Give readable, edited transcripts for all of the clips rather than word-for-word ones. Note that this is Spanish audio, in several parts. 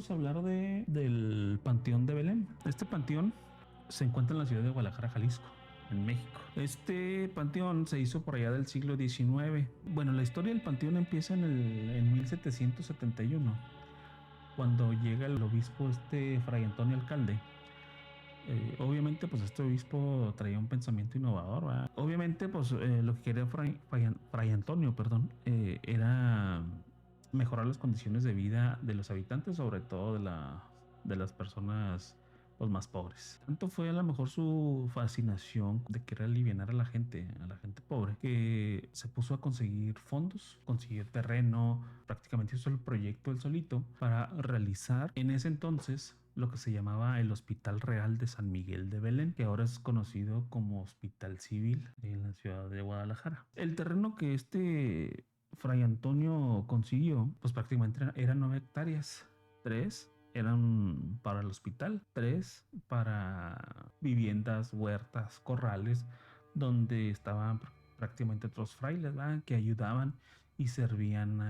vamos a hablar del Panteón de Belén. Este panteón se encuentra en la ciudad de Guadalajara, Jalisco, en México. Este panteón se hizo por allá del siglo XIX. Bueno, la historia del panteón empieza en 1771, cuando llega el obispo Fray Antonio Alcalde. Obviamente, pues este obispo traía un pensamiento innovador, ¿verdad? Obviamente, pues lo que quería Fray Antonio, perdón, era mejorar las condiciones de vida de los habitantes, sobre todo de las personas pues, más pobres. Tanto fue a lo mejor su fascinación de querer aliviar a la gente pobre, que se puso a conseguir fondos, conseguir terreno, prácticamente hizo el proyecto él solito para realizar en ese entonces lo que se llamaba el Hospital Real de San Miguel de Belén, que ahora es conocido como Hospital Civil en la ciudad de Guadalajara. El terreno que Fray Antonio consiguió, pues prácticamente eran 9 hectáreas. 3 eran para el hospital, 3 para viviendas, huertas, corrales, donde estaban prácticamente otros frailes, ¿verdad?, que ayudaban y servían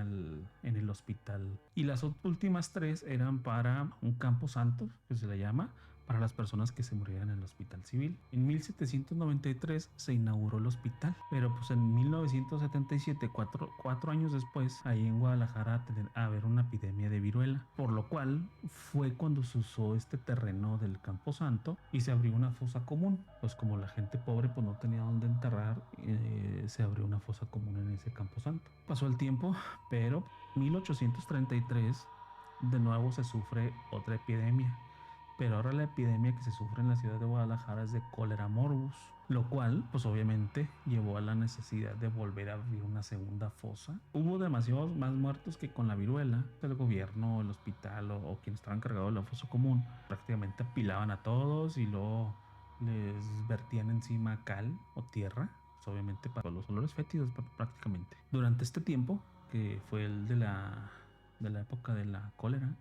en el hospital. Y las últimas 3 eran para un campo santo, que se le llama, para las personas que se morían en el hospital civil. En 1793 se inauguró el hospital, pero pues en 1977, cuatro años después, ahí en Guadalajara a haber una epidemia de viruela, por lo cual fue cuando se usó este terreno del campo santo y se abrió una fosa común. Pues como la gente pobre pues no tenía dónde enterrar, se abrió una fosa común en ese campo santo. Pasó el tiempo, pero 1833 de nuevo se sufre otra epidemia, pero ahora la epidemia que se sufre en la ciudad de Guadalajara es de cólera morbus, lo cual pues obviamente llevó a la necesidad de volver a abrir una segunda fosa. Hubo demasiados más muertos que con la viruela. El gobierno, el hospital o quien estaba encargado de la fosa común prácticamente apilaban a todos y luego les vertían encima cal o tierra, pues obviamente para los olores fétidos prácticamente. Durante este tiempo, que fue el de la época de la cólera,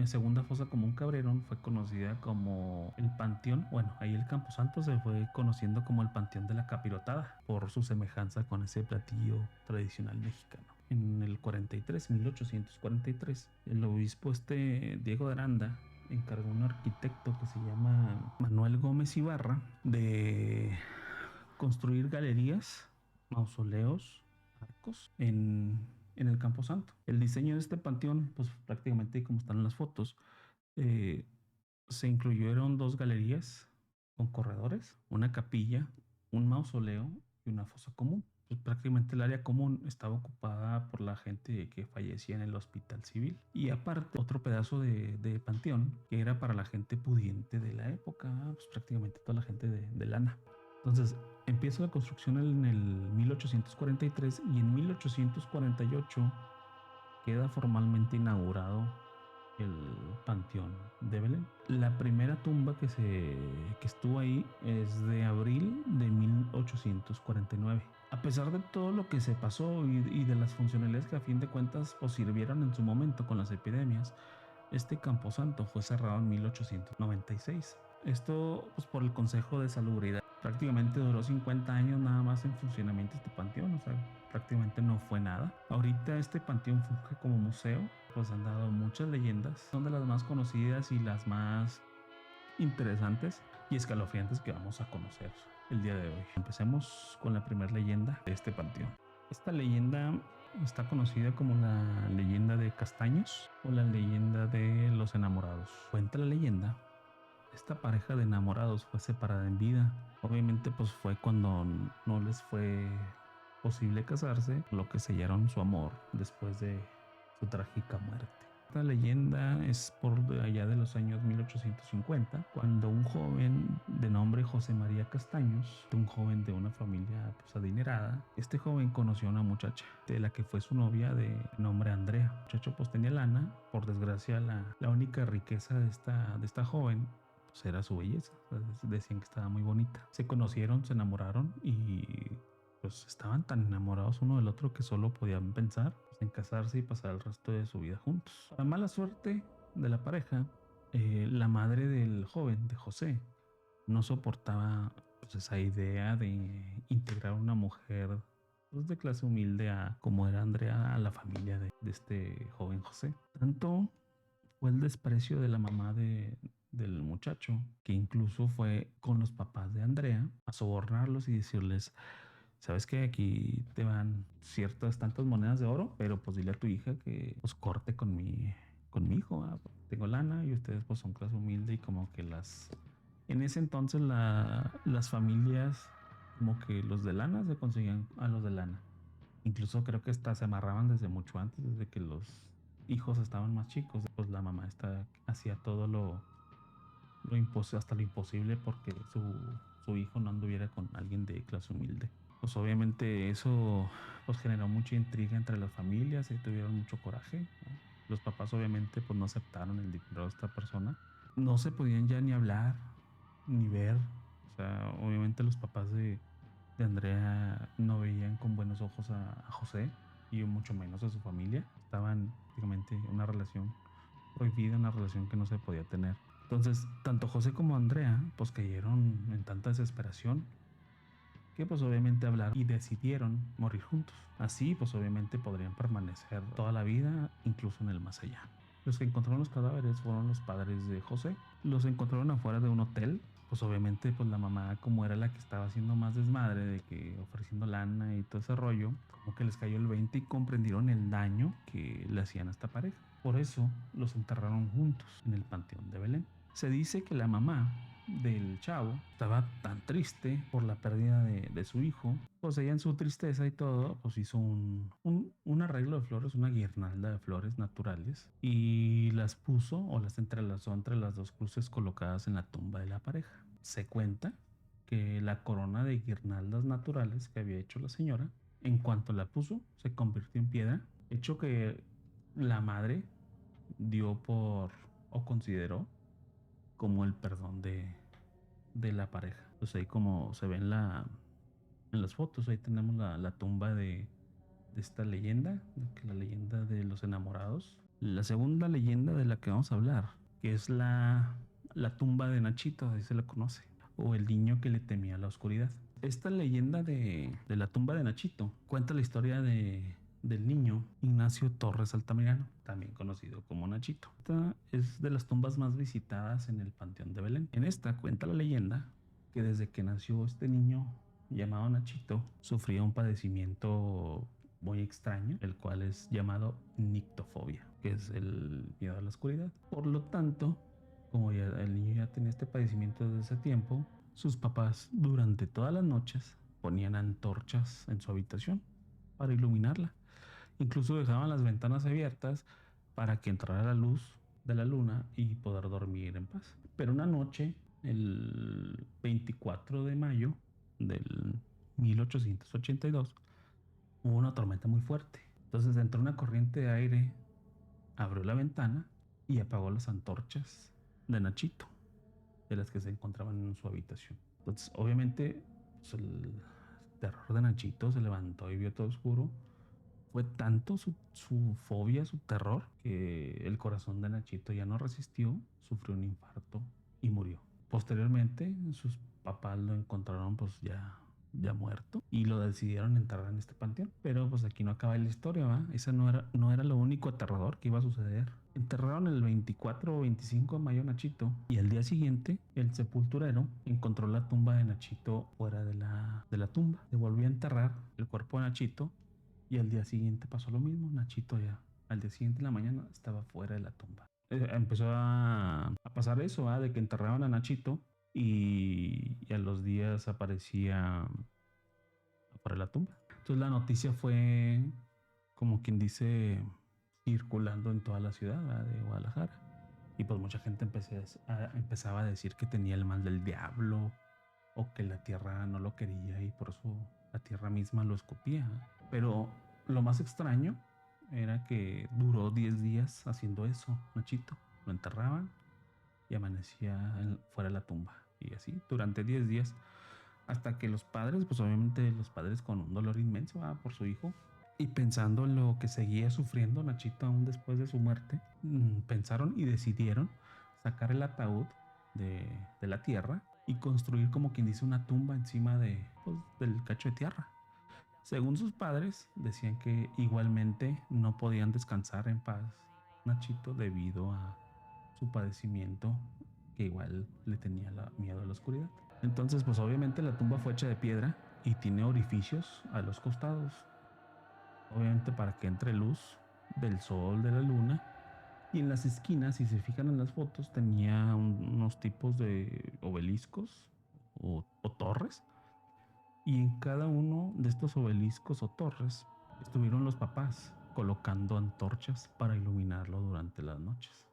segunda fosa común que abrieron fue conocida como el Panteón. Bueno, ahí el Camposanto se fue conociendo como el Panteón de la Capirotada por su semejanza con ese platillo tradicional mexicano. En el 43, 1843, el obispo Diego de Aranda encargó a un arquitecto que se llama Manuel Gómez Ibarra de construir galerías, mausoleos, arcos en el Camposanto. El diseño de este panteón, pues prácticamente como están en las fotos, eh, se incluyeron 2 galerías con corredores, una capilla, un mausoleo y una fosa común. Pues prácticamente el área común estaba ocupada por la gente que fallecía en el hospital civil. Y aparte, otro pedazo de panteón que era para la gente pudiente de la época, pues prácticamente toda la gente de lana. Entonces, empieza la construcción en el 1843 y en 1848 queda formalmente inaugurado el Panteón de Belén. La primera tumba que estuvo ahí es de abril de 1849. A pesar de todo lo que se pasó y de las funcionalidades que a fin de cuentas pues, sirvieron en su momento con las epidemias, este camposanto fue cerrado en 1896. Esto pues, por el Consejo de Salubridad. Prácticamente duró 50 años nada más en funcionamiento este panteón, o sea, prácticamente no fue nada. Ahorita este panteón funge como museo, pues han dado muchas leyendas, son de las más conocidas y las más interesantes y escalofriantes que vamos a conocer el día de hoy. Empecemos con la primera leyenda de este panteón. Esta leyenda está conocida como la leyenda de Castaños o la leyenda de los enamorados. Cuenta la leyenda, esta pareja de enamorados fue separada en vida. Obviamente pues fue cuando no les fue posible casarse, lo que sellaron su amor después de su trágica muerte. Esta leyenda es por allá de los años 1850, cuando un joven de nombre José María Castaños, un joven de una familia pues, adinerada, este joven conoció a una muchacha de la que fue su novia de nombre Andrea. El muchacho pues tenía lana, por desgracia la única riqueza de esta joven pues, era su belleza. Decían que estaba muy bonita. Se conocieron, se enamoraron y pues estaban tan enamorados uno del otro que solo podían pensar pues, en casarse y pasar el resto de su vida juntos. Para mala suerte de la pareja, la madre del joven, de José, no soportaba pues, esa idea de integrar a una mujer pues, de clase humilde como era Andrea a la familia de este joven José. Tanto fue el desprecio de la mamá del muchacho, que incluso fue con los papás de Andrea a sobornarlos y decirles, sabes que aquí te van ciertas tantas monedas de oro, pero pues dile a tu hija que pues corte con mi hijo, ¿va? Tengo lana y ustedes pues son clase humilde y como que en ese entonces las familias como que los de lana se conseguían a los de lana. Incluso creo que hasta se amarraban desde mucho antes, desde que los hijos estaban más chicos. Pues la mamá hacía todo hasta lo imposible porque su hijo no anduviera con alguien de clase humilde. Pues obviamente eso pues generó mucha intriga entre las familias y tuvieron mucho coraje, ¿no? Los papás obviamente pues no aceptaron el dinero de esta persona. No se podían ya ni hablar, ni ver. O sea, obviamente los papás de Andrea no veían con buenos ojos a José y mucho menos a su familia. Estaban prácticamente en una relación prohibida, una relación que no se podía tener. Entonces, tanto José como Andrea pues cayeron en tanta desesperación que pues obviamente hablaron y decidieron morir juntos. Así pues obviamente podrían permanecer toda la vida, incluso en el más allá. Los que encontraron los cadáveres fueron los padres de José. Los encontraron afuera de un hotel. Pues obviamente pues la mamá, como era la que estaba haciendo más desmadre de que ofreciendo lana y todo ese rollo, como que les cayó el 20 y comprendieron el daño que le hacían a esta pareja. Por eso los enterraron juntos en el panteón de Belén. Se dice que la mamá del chavo estaba tan triste por la pérdida de su hijo, pues ella en su tristeza y todo, pues hizo un arreglo de flores, una guirnalda de flores naturales y las puso o las entrelazó entre las dos cruces colocadas en la tumba de la pareja. Se cuenta que la corona de guirnaldas naturales que había hecho la señora, en cuanto la puso, se convirtió en piedra, hecho que la madre dio por o consideró como el perdón de la pareja. Pues ahí como se ve en las fotos, ahí tenemos la tumba de esta leyenda, la leyenda de los enamorados. La segunda leyenda de la que vamos a hablar, que es la tumba de Nachito, así se la conoce, o el niño que le temía la oscuridad. Esta leyenda de la tumba de Nachito cuenta la historia del niño Ignacio Torres Altamirano, también conocido como Nachito. Esta es de las tumbas más visitadas en el Panteón de Belén. En esta cuenta la leyenda que desde que nació este niño llamado Nachito sufría un padecimiento muy extraño, el cual es llamado nictofobia, que es el miedo a la oscuridad. Por lo tanto, como ya el niño ya tenía este padecimiento desde ese tiempo, sus papás durante todas las noches ponían antorchas en su habitación para iluminarla. Incluso dejaban las ventanas abiertas para que entrara la luz de la luna y poder dormir en paz. Pero una noche, el 24 de mayo del 1882, hubo una tormenta muy fuerte. Entonces entró una corriente de aire, abrió la ventana y apagó las antorchas de Nachito, de las que se encontraban en su habitación. Entonces, obviamente, pues, el terror de Nachito se levantó y vio todo oscuro. Fue tanto su fobia, su terror, que el corazón de Nachito ya no resistió, sufrió un infarto y murió. Posteriormente, sus papás lo encontraron pues ya muerto y lo decidieron enterrar en este panteón. Pero pues aquí no acaba la historia, ¿va? Esa no era lo único aterrador que iba a suceder. Enterraron el 24 o 25 de mayo a Nachito y al día siguiente el sepulturero encontró la tumba de Nachito fuera de la tumba. Se volvió a enterrar el cuerpo de Nachito y al día siguiente pasó lo mismo. Nachito ya al día siguiente en la mañana estaba fuera de la tumba. Empezó a pasar eso, ¿va? De que enterraban a Nachito y a los días aparecía para la tumba. Entonces la noticia fue, como quien dice, circulando en toda la ciudad, ¿verdad? De Guadalajara. Y pues mucha gente empezaba a decir que tenía el mal del diablo o que la tierra no lo quería y por eso la tierra misma lo escupía. Pero lo más extraño era que duró 10 días haciendo eso, Nachito. Lo enterraban y amanecía fuera de la tumba. Y así durante 10 días hasta que los padres, pues obviamente los padres con un dolor inmenso por su hijo y pensando en lo que seguía sufriendo Nachito aún después de su muerte, pensaron y decidieron sacar el ataúd de la tierra y construir como quien dice una tumba encima pues, del cacho de tierra. Según sus padres, decían que igualmente no podían descansar en paz Nachito debido su padecimiento, que igual le tenía miedo a la oscuridad. Entonces, pues obviamente la tumba fue hecha de piedra y tiene orificios a los costados, obviamente para que entre luz del sol, de la luna. Y en las esquinas, si se fijan en las fotos, tenía unos tipos de obeliscos o torres. Y en cada uno de estos obeliscos o torres estuvieron los papás colocando antorchas para iluminarlo durante las noches.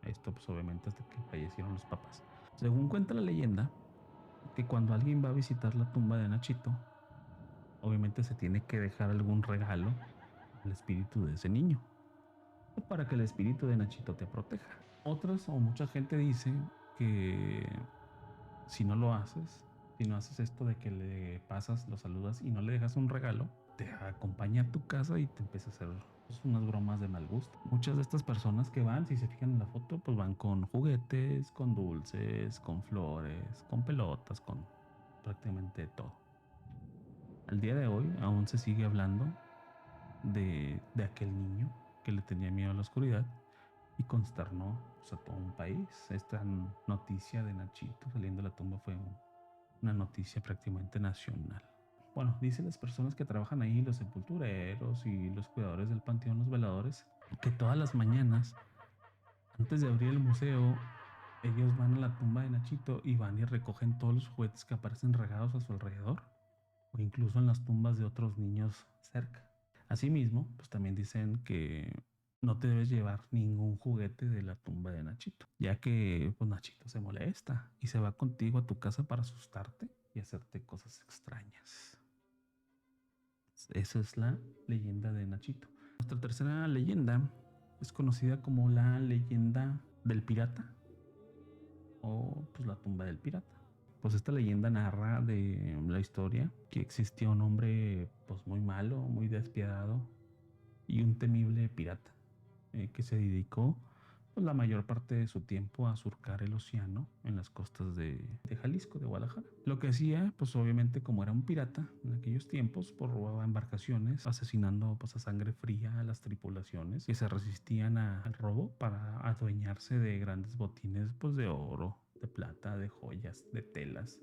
Esto pues obviamente hasta que fallecieron los papás. Según cuenta la leyenda, que cuando alguien va a visitar la tumba de Nachito, obviamente se tiene que dejar algún regalo al espíritu de ese niño, para que el espíritu de Nachito te proteja. Otras o mucha gente dice que si no lo haces, si no haces esto de que le pasas, lo saludas y no le dejas un regalo, te acompaña a tu casa y te empieza a hacer pues, unas bromas de mal gusto. Muchas de estas personas que van, si se fijan en la foto, pues van con juguetes, con dulces, con flores, con pelotas, con prácticamente todo. Al día de hoy aún se sigue hablando de aquel niño que le tenía miedo a la oscuridad y consternó pues, a todo un país. Esta noticia de Nachito saliendo de la tumba fue una noticia prácticamente nacional. Bueno, dicen las personas que trabajan ahí, los sepultureros y los cuidadores del panteón, los veladores, que todas las mañanas, antes de abrir el museo, ellos van a la tumba de Nachito y van y recogen todos los juguetes que aparecen regados a su alrededor o incluso en las tumbas de otros niños cerca. Asimismo, pues también dicen que no te debes llevar ningún juguete de la tumba de Nachito, ya que pues Nachito se molesta y se va contigo a tu casa para asustarte y hacerte cosas extrañas. Esa es la leyenda de Nachito. Nuestra tercera leyenda es conocida como la leyenda del pirata o pues la tumba del pirata. Pues esta leyenda narra de la historia que existía un hombre pues muy malo, muy despiadado y un temible pirata que se dedicó pues, la mayor parte de su tiempo a surcar el océano en las costas de Jalisco, de Guadalajara. Lo que hacía, pues obviamente como era un pirata en aquellos tiempos, pues robaba embarcaciones, asesinando pues a sangre fría a las tripulaciones que se resistían al robo para adueñarse de grandes botines pues de oro, de plata, de joyas, de telas,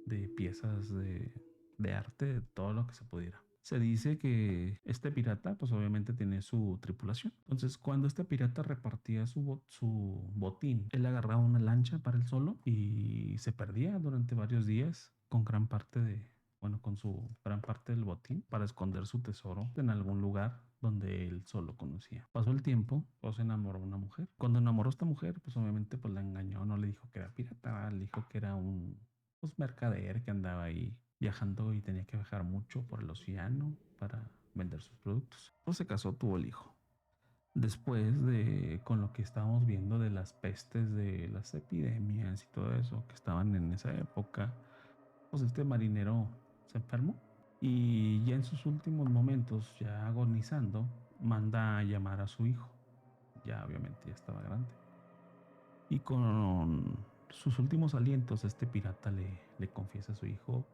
de piezas de arte, de todo lo que se pudiera. Se dice que este pirata, pues obviamente tiene su tripulación. Entonces, cuando este pirata repartía su botín, él agarraba una lancha para él solo y se perdía durante varios días con gran parte con su gran parte del botín para esconder su tesoro en algún lugar donde él solo conocía. Pasó el tiempo, pues se enamoró de una mujer. Cuando enamoró a esta mujer, pues obviamente pues la engañó, no le dijo que era pirata, le dijo que era un pues mercader que andaba ahí viajando y tenía que viajar mucho por el océano para vender sus productos. Pues se casó, tuvo el hijo. Después de con lo que estábamos viendo de las pestes, de las epidemias y todo eso que estaban en esa época, pues este marinero se enfermó y ya en sus últimos momentos, ya agonizando, manda a llamar a su hijo. Ya obviamente ya estaba grande. Y con sus últimos alientos, este pirata le confiesa a su hijo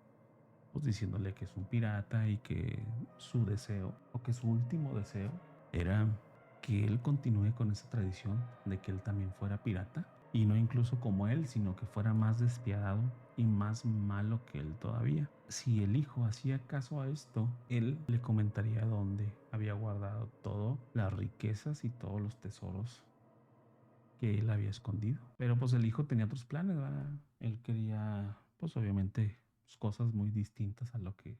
pues diciéndole que es un pirata y que su deseo, o que su último deseo, era que él continúe con esa tradición de que él también fuera pirata, y no incluso como él, sino que fuera más despiadado y más malo que él todavía. Si el hijo hacía caso a esto, él le comentaría dónde había guardado todas las riquezas y todos los tesoros que él había escondido. Pero pues el hijo tenía otros planes, ¿verdad? Él quería, pues obviamente, cosas muy distintas a lo que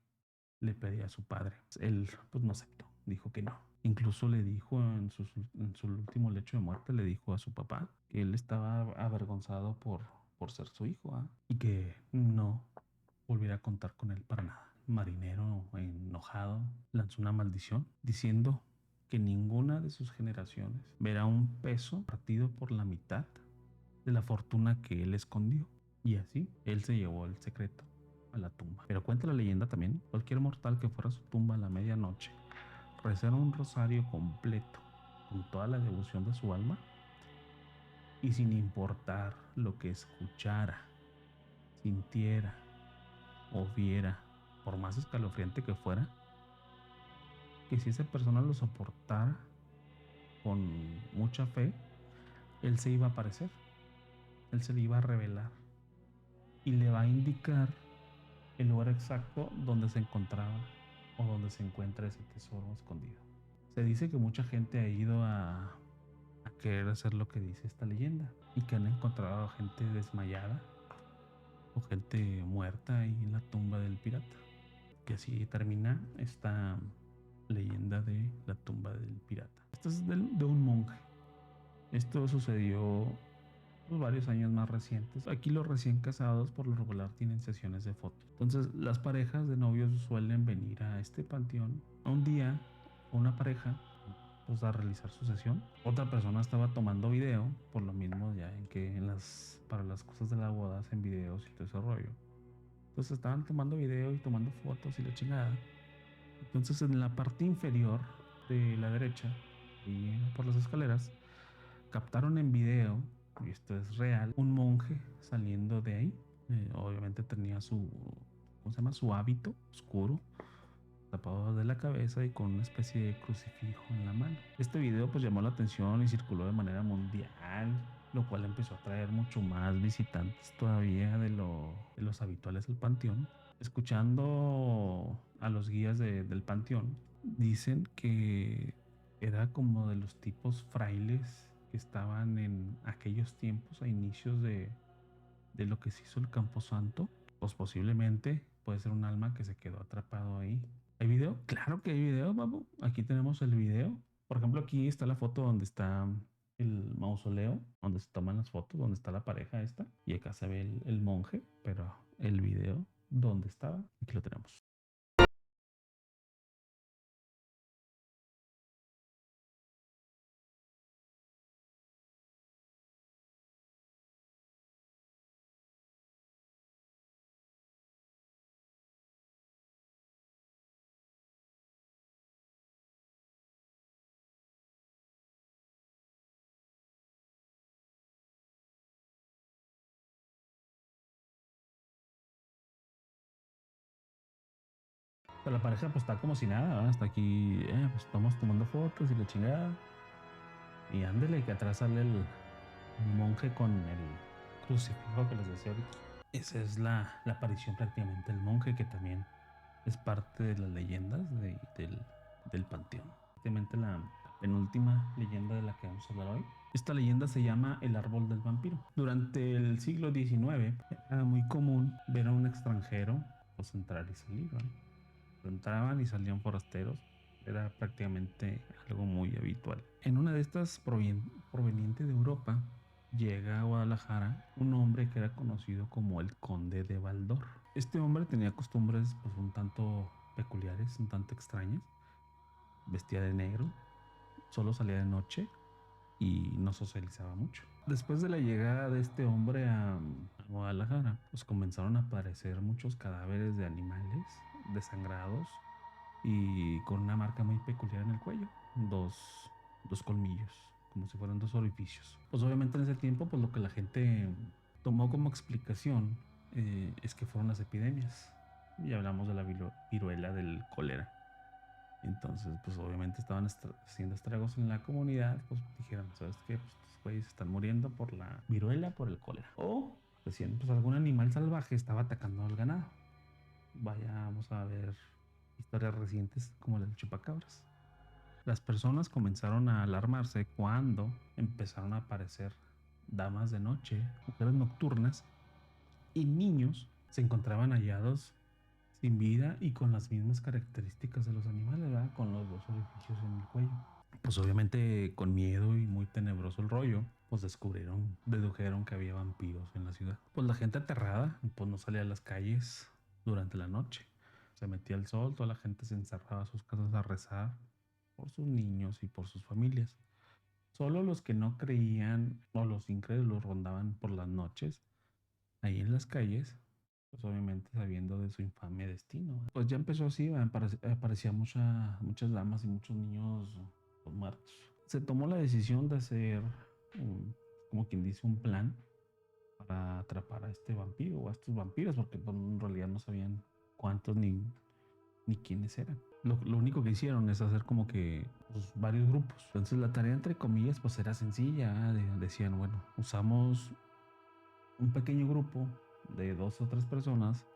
le pedía a su padre. Él pues no aceptó, dijo que no. Incluso le dijo en su último lecho de muerte, le dijo a su papá que él estaba avergonzado por ser su hijo, ¿eh? Y que no volviera a contar con él para nada. Marinero, enojado, lanzó una maldición diciendo que ninguna de sus generaciones verá un peso partido por la mitad de la fortuna que él escondió. Y así él se llevó el secreto a la tumba. Pero cuenta la leyenda también, cualquier mortal que fuera a su tumba a la medianoche, rezara un rosario completo con toda la devoción de su alma y sin importar lo que escuchara, sintiera o viera, por más escalofriante que fuera, que si esa persona lo soportara con mucha fe, él se iba a aparecer, él se le iba a revelar y le va a indicar el lugar exacto donde se encontraba o donde se encuentra ese tesoro escondido. Se dice que mucha gente ha ido a querer hacer lo que dice esta leyenda y que han encontrado gente desmayada o gente muerta ahí en la tumba del pirata. Que así termina esta leyenda de la tumba del pirata. Esto es de un monje. Esto sucedió pues, varios años más recientes. Aquí los recién casados por lo regular tienen sesiones de fotos. Entonces las parejas de novios suelen venir a este panteón. Un día una pareja pues a realizar su sesión. Otra persona estaba tomando video, por lo mismo ya en que para las cosas de la boda hacen videos y todo ese rollo. Entonces estaban tomando video y tomando fotos y la chingada. Entonces en la parte inferior de la derecha y por las escaleras captaron en video, y esto es real, un monje saliendo de ahí. Obviamente tenía ¿cómo se llama? Su hábito oscuro, tapado de la cabeza y con una especie de crucifijo en la mano. Este video pues llamó la atención y circuló de manera mundial, lo cual empezó a traer mucho más visitantes todavía de los habituales del panteón. Escuchando a los guías del panteón, dicen que era como de los tipos frailes que estaban en aquellos tiempos a inicios de lo que se hizo el Camposanto. Pues posiblemente puede ser un alma que se quedó atrapado ahí. ¿Hay video? Claro que hay video, babu. Aquí tenemos el video. Por ejemplo, aquí está la foto donde está el mausoleo, donde se toman las fotos, donde está la pareja esta. Y acá se ve el monje, pero el video, ¿dónde estaba? Aquí lo tenemos. Pero la pareja pues está como si nada, ¿verdad? Está aquí, pues estamos tomando fotos y la chingada. Y ándele, que atrás sale el monje con el crucifijo que les decía ahorita. Esa es la aparición prácticamente del monje, que también es parte de las leyendas del panteón. Prácticamente la penúltima leyenda de la que vamos a hablar hoy. Esta leyenda se llama el árbol del vampiro. Durante el siglo XIX era muy común ver a un extranjero pues, entrar y salir, ¿no? Entraban y salían forasteros. Era prácticamente algo muy habitual. En una de estas proveniente de Europa, llega a Guadalajara un hombre que era conocido como el Conde de Baldor. Este hombre tenía costumbres pues un tanto peculiares, un tanto extrañas. Vestía de negro, solo salía de noche y no socializaba mucho. Después de la llegada de este hombre a Guadalajara, pues comenzaron a aparecer muchos cadáveres de animales desangrados y con una marca muy peculiar en el cuello, dos colmillos, como si fueran dos orificios. Pues obviamente en ese tiempo, pues lo que la gente tomó como explicación es que fueron las epidemias. Y hablamos de la viruela del cólera. Entonces, pues obviamente estaban haciendo estragos en la comunidad, pues dijeron, ¿sabes qué? Pues estos güeyes están muriendo por la viruela, por el cólera. O decían, pues algún animal salvaje estaba atacando al ganado. Vamos a ver historias recientes como la del chupacabras. Las personas comenzaron a alarmarse cuando empezaron a aparecer damas de noche, mujeres nocturnas y niños se encontraban hallados sin vida y con las mismas características de los animales, ¿verdad? Con los dos orificios en el cuello. Pues obviamente con miedo y muy tenebroso el rollo, pues dedujeron que había vampiros en la ciudad. Pues la gente aterrada, pues no salía a las calles durante la noche. Se metía el sol, toda la gente se encerraba a sus casas a rezar por sus niños y por sus familias. Solo los que no creían o los incrédulos rondaban por las noches ahí en las calles, pues obviamente sabiendo de su infame destino. Pues ya empezó así, aparecían muchas damas y muchos niños pues, muertos. Se tomó la decisión de hacer, como quien dice, un plan para atrapar a este vampiro o a estos vampiros, porque pues, en realidad no sabían cuántos ni quiénes eran. Lo único que hicieron es hacer como que pues, varios grupos. Entonces la tarea entre comillas pues era sencilla. Decían, bueno, usamos un pequeño grupo de 2 o 3 personas,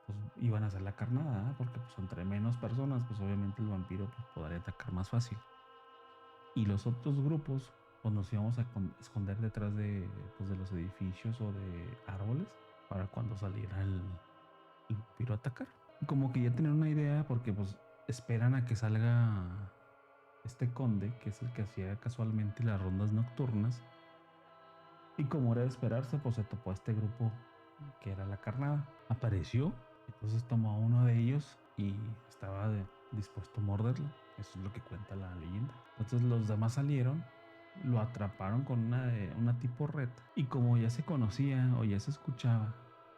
pues iban a hacer la carnada, porque pues entre menos personas pues obviamente el vampiro pues, podría atacar más fácil. Y los otros grupos pues nos íbamos a esconder detrás de los edificios o de árboles para cuando saliera el vampiro a atacar. Como que ya tenían una idea porque pues esperan a que salga este conde, que es el que hacía casualmente las rondas nocturnas. Y como era de esperarse, pues se topó a este grupo que era la carnada. Apareció, entonces tomó a uno de ellos y estaba dispuesto a morderlo. Eso es lo que cuenta la leyenda. Entonces los demás salieron, lo atraparon con una tipo red. Y como ya se conocía o ya se escuchaba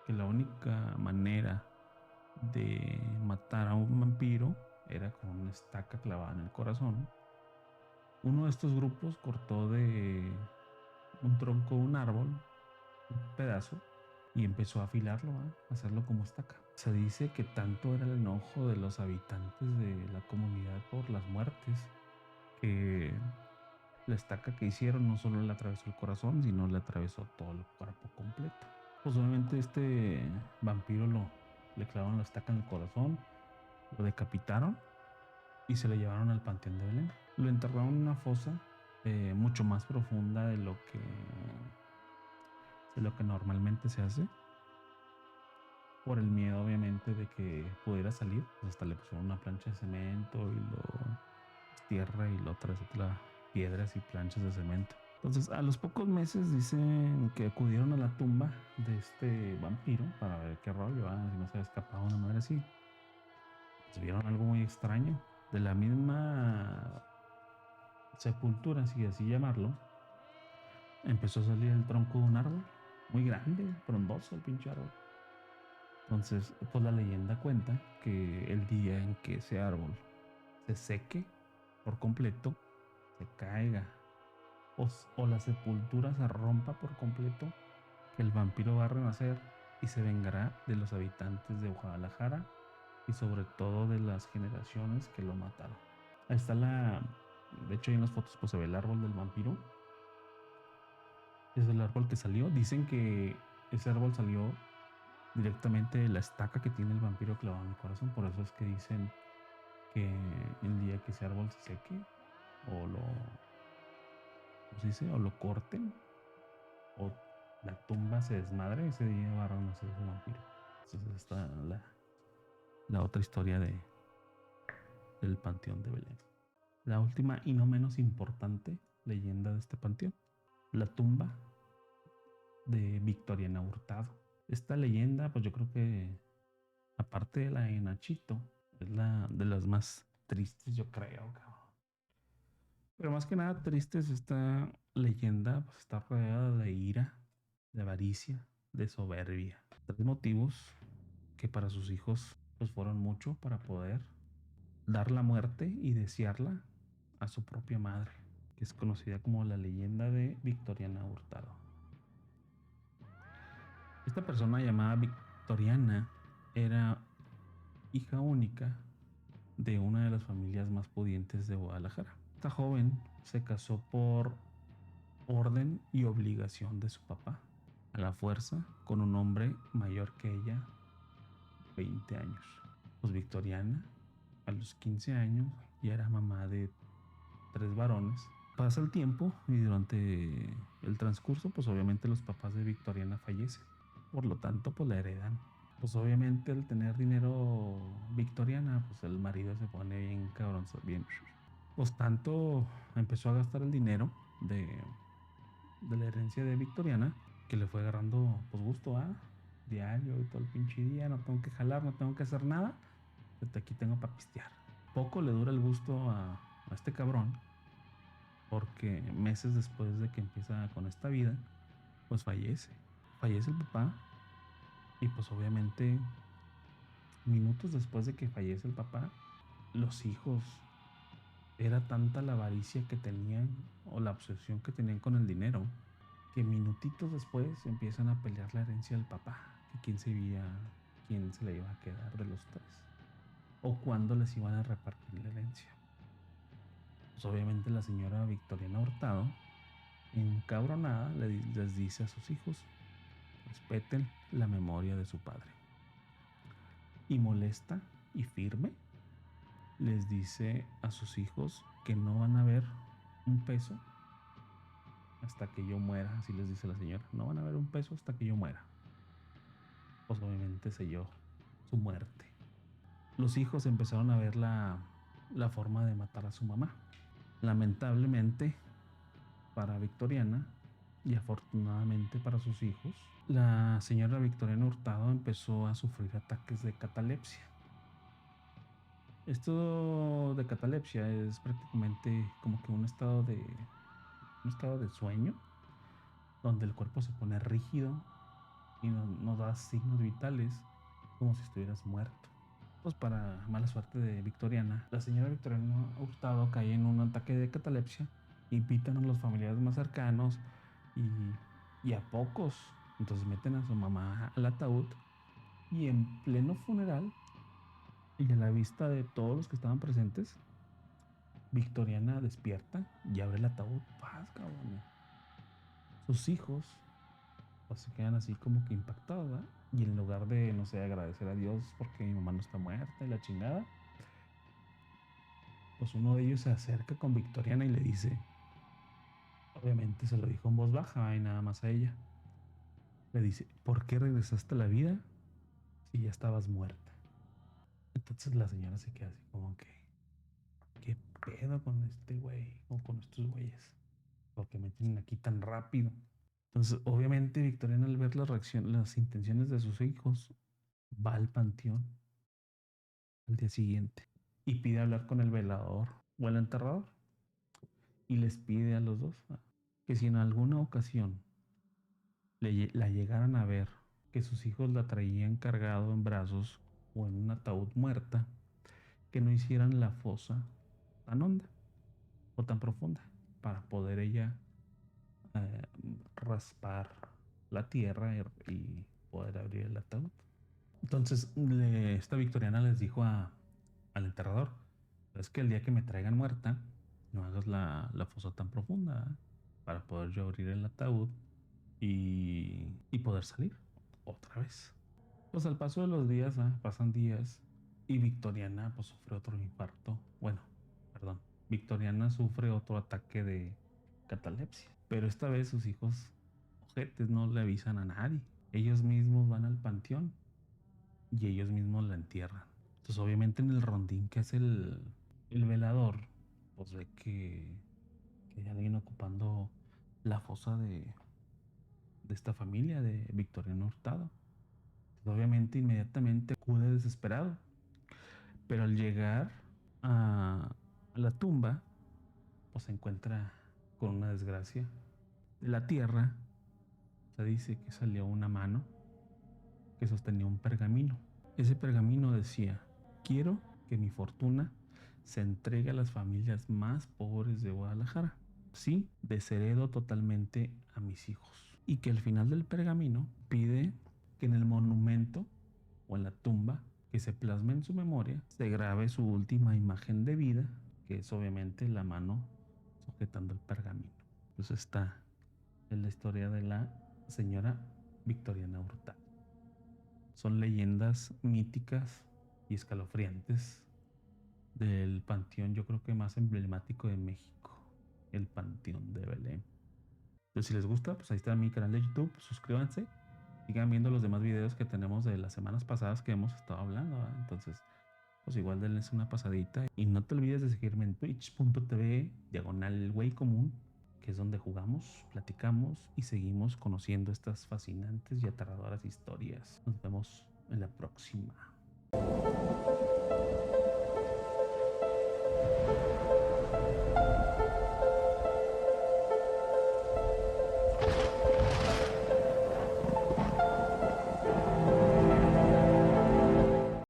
que la única manera de matar a un vampiro era con una estaca clavada en el corazón, uno de estos grupos cortó de un tronco de un árbol un pedazo y empezó a afilarlo, a hacerlo como estaca. Se dice que tanto era el enojo de los habitantes de la comunidad por las muertes que la estaca que hicieron no solo le atravesó el corazón, sino le atravesó todo el cuerpo completo. Pues obviamente este vampiro le clavaron la estaca en el corazón, lo decapitaron y se lo llevaron al Panteón de Belén. Lo enterraron en una fosa mucho más profunda de lo que normalmente se hace, por el miedo obviamente de que pudiera salir. Pues hasta le pusieron una plancha de cemento y tierra y lo otra piedras y planchas de cemento. Entonces a los pocos meses dicen que acudieron a la tumba de este vampiro para ver qué rollo, si no se había escapado una madre así. Pues vieron algo muy extraño. De la misma sepultura, si así llamarlo, empezó a salir el tronco de un árbol muy grande, frondoso el pinche árbol. Entonces, pues la leyenda cuenta que el día en que ese árbol se seque por completo, se caiga o la sepultura se rompa por completo, el vampiro va a renacer y se vengará de los habitantes de Guadalajara y sobre todo de las generaciones que lo mataron. Ahí está de hecho, ahí en las fotos pues se ve el árbol del vampiro. Es el árbol que salió. Dicen que ese árbol salió directamente de la estaca que tiene el vampiro clavado en el corazón. Por eso es que dicen que el día que ese árbol se seque o ¿cómo se dice? O lo corten o la tumba se desmadre, ese día va a renacer ese vampiro. Entonces está la otra historia del Panteón de Belén. La última y no menos importante leyenda de este panteón, la tumba de Victoriana Hurtado. Esta leyenda, pues yo creo que aparte de la de Nachito, es la de las más tristes, yo creo, cabrón. Pero más que nada tristes, esta leyenda pues, está rodeada de ira, de avaricia, de soberbia. 3 motivos que para sus hijos pues fueron mucho para poder dar la muerte y desearla a su propia madre, que es conocida como la leyenda de Victoriana Hurtado. Esta persona llamada Victoriana era hija única de una de las familias más pudientes de Guadalajara. Esta joven se casó por orden y obligación de su papá, a la fuerza, con un hombre mayor que ella, 20 años. Pues Victoriana, a los 15 años, ya era mamá de 3 varones. Pasa el tiempo y durante el transcurso, pues obviamente los papás de Victoriana fallecen. Por lo tanto, pues la heredan. Pues obviamente al tener dinero Victoriana, pues el marido se pone bien cabrón, bien. Pues tanto empezó a gastar el dinero de la herencia de Victoriana que le fue agarrando pues gusto a diario y todo el pinche día. No tengo que jalar, no tengo que hacer nada. Aquí tengo para pistear. Poco le dura el gusto a este cabrón, porque meses después de que empieza con esta vida, pues fallece. Fallece el papá y pues obviamente minutos después de que fallece el papá, los hijos, era tanta la avaricia que tenían o la obsesión que tenían con el dinero, que minutitos después empiezan a pelear la herencia del papá, que quién se la iba a quedar de los 3. o cuándo les iban a repartir la herencia. Pues obviamente la señora Victoriana Hurtado, encabronada, les dice a sus hijos: respeten la memoria de su padre. Y molesta y firme, les dice a sus hijos que no van a ver un peso hasta que yo muera. Así les dice la señora: no van a ver un peso hasta que yo muera. Pues obviamente selló su muerte. Los hijos empezaron a ver la forma de matar a su mamá. Lamentablemente para Victoriana y afortunadamente para sus hijos, la señora Victoriana Hurtado empezó a sufrir ataques de catalepsia. Esto de catalepsia es prácticamente como que un estado de sueño donde el cuerpo se pone rígido y no da signos vitales, como si estuvieras muerto. Pues para mala suerte de Victoriana, la señora Victoriana Hurtado cae en un ataque de catalepsia, invitan a los familiares más cercanos y a pocos. Entonces meten a su mamá al ataúd y en pleno funeral y a la vista de todos los que estaban presentes, Victoriana despierta y abre el ataúd. Paz, cabrón. Sus hijos pues se quedan así como que impactados, ¿verdad? Y en lugar de, no sé, agradecer a Dios porque mi mamá no está muerta y la chingada, pues uno de ellos se acerca con Victoriana y le dice, obviamente se lo dijo en voz baja y nada más a ella, le dice: ¿por qué regresaste a la vida si ya estabas muerta? Entonces la señora se queda así como que, ¿qué pedo con este güey o con estos güeyes? ¿Por qué me tienen aquí tan rápido? Entonces, obviamente, Victoriana, al ver la reacción, las intenciones de sus hijos, va al panteón al día siguiente y pide hablar con el velador o el enterrador y les pide a los dos que si en alguna ocasión la llegaran a ver, que sus hijos la traían cargado en brazos o en un ataúd muerta, que no hicieran la fosa tan honda o tan profunda para poder ella eh, raspar la tierra y poder abrir el ataúd. Entonces esta Victoriana les dijo al enterrador: es que el día que me traigan muerta, no hagas la fosa tan profunda, para poder yo abrir el ataúd y poder salir otra vez. Pues al paso de los días, pasan días y Victoriana pues sufre otro infarto. Bueno, perdón. Victoriana sufre otro ataque de catalepsia. Pero esta vez sus hijos ojetes no le avisan a nadie. Ellos mismos van al panteón y ellos mismos la entierran. Entonces obviamente en el rondín que hace el velador, pues ve que hay alguien ocupando la fosa de esta familia de Victoriano Hurtado. Entonces, obviamente inmediatamente acude desesperado. Pero al llegar a la tumba, pues se encuentra con una desgracia. De la tierra se dice que salió una mano que sostenía un pergamino. Ese pergamino decía: quiero que mi fortuna se entregue a las familias más pobres de Guadalajara. Sí, desheredo totalmente a mis hijos. Y que al final del pergamino pide que en el monumento o en la tumba que se plasme en su memoria se grabe su última imagen de vida, que es obviamente la mano sujetando el pergamino. Pues está en la historia de la señora Victoriana Hurtado. Son leyendas míticas y escalofriantes del panteón, yo creo que más emblemático de México, el Panteón de Belén. Entonces, si les gusta, pues ahí está mi canal de YouTube, suscríbanse, sigan viendo los demás videos que tenemos de las semanas pasadas que hemos estado hablando, ¿verdad? Entonces, pues igual denles una pasadita y no te olvides de seguirme en twitch.tv/el güey común, que es donde jugamos, platicamos y seguimos conociendo estas fascinantes y aterradoras historias. Nos vemos en la próxima.